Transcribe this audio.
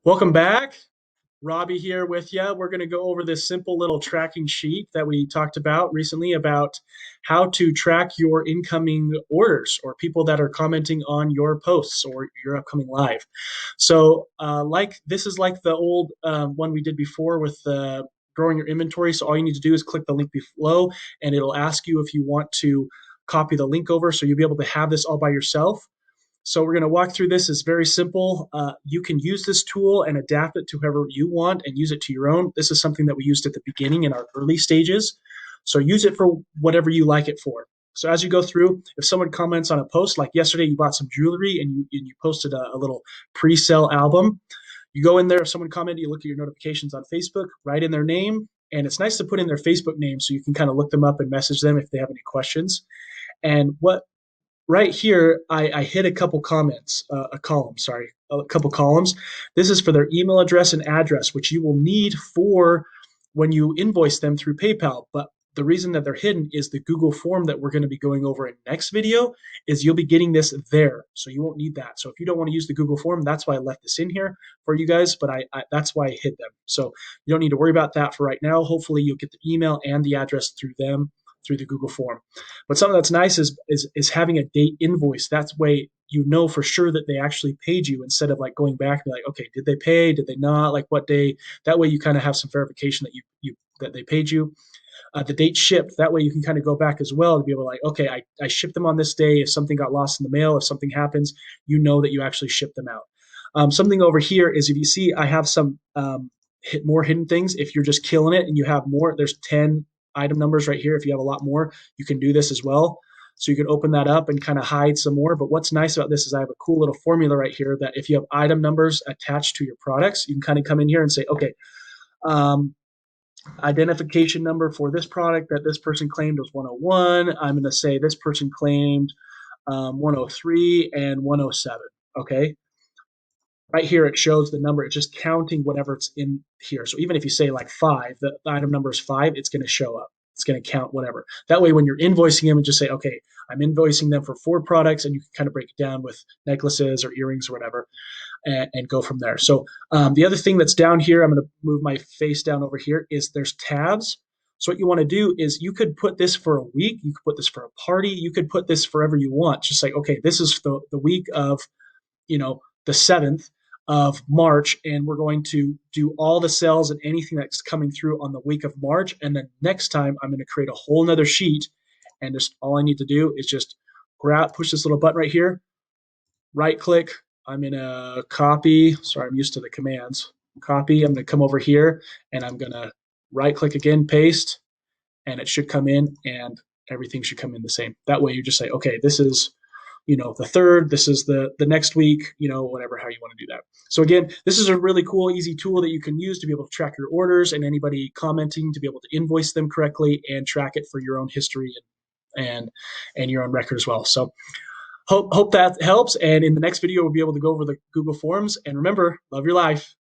Welcome back. Robbie here with you. We're going to go over this simple little tracking sheet that we talked about recently about how to track your incoming orders or people that are commenting on your posts or your upcoming live. Like this is like the old one we did before with growing your inventory. So all you need to do is click the link below, and it'll ask you if you want to copy the link over, so you'll be able to have this all by yourself. So we're going to walk through this. It's very simple. You can use this tool and adapt it to whoever you want and use it to your own. This is something that we used at the beginning in our early stages. So use it for whatever you like it for. So as you go through, if someone comments on a post, like yesterday you bought some jewelry and you posted a little pre-sale album, you go in there, if someone commented, you look at your notifications on Facebook, write in their name, and it's nice to put in their Facebook name so you can kind of look them up and message them if they have any questions. And what right here, I hit a couple comments, a column, sorry, a couple columns. This is for their email address and address, which you will need for when you invoice them through PayPal. But the reason that they're hidden is the Google form that we're going to be going over in next video is you'll be getting this there. So you won't need that. So if you don't want to use the Google form, that's why I left this in here for you guys, but that's why I hid them. So you don't need to worry about that for right now. Hopefully you'll get the email and the address through them through the Google form. But something that's nice is having a date invoice. That's way you know for sure that they actually paid you instead of like going back and be like, okay, did they pay? Did they not? Like what day? That way you kind of have some verification that you that they paid you. The date shipped. That way you can kind of go back as well to be able to like, okay, I shipped them on this day. If something got lost in the mail, if something happens, you know that you actually shipped them out. Something over here is if you see, I have some more hidden things. If you're just killing it and you have more, there's 10 item numbers right here. If you have a lot more, you can do this as well. So you can open that up and kind of hide some more. But what's nice about this is I have a cool little formula right here that if you have item numbers attached to your products, you can kind of come in here and say, okay, um, identification number for this product that this person claimed was 101. I'm going to say this person claimed 103 and 107. Okay. Right here, it shows the number. It's just counting whatever's in here. So even if you say like 5, the item number is 5, it's going to show up. It's going to count whatever. That way, when you're invoicing them and just say, okay, I'm invoicing them for 4 products, and you can kind of break it down with necklaces or earrings or whatever, and go from there. So the other thing that's down here, I'm going to move my face down over here, is there's tabs. So what you want to do is you could put this for a week. You could put this for a party. You could put this forever you want. Just like, okay, this is the week of, the 7th of March, and we're going to do all the sales and anything that's coming through on the week of March. And then next time, I'm going to create a whole nother sheet, and just all I need to do is just push this little button right here, right click. I'm going to copy. Sorry, I'm used to the commands. Copy. I'm going to come over here, and I'm going to right click again, paste, and it should come in, and everything should come in the same. That way, you just say, okay, this is the 3rd, this is the next week, whatever, how you want to do that. So again, this is a really cool, easy tool that you can use to be able to track your orders and anybody commenting to be able to invoice them correctly and track it for your own history and your own record as well. So hope that helps. And in the next video, we'll be able to go over the Google Forms. And remember, love your life.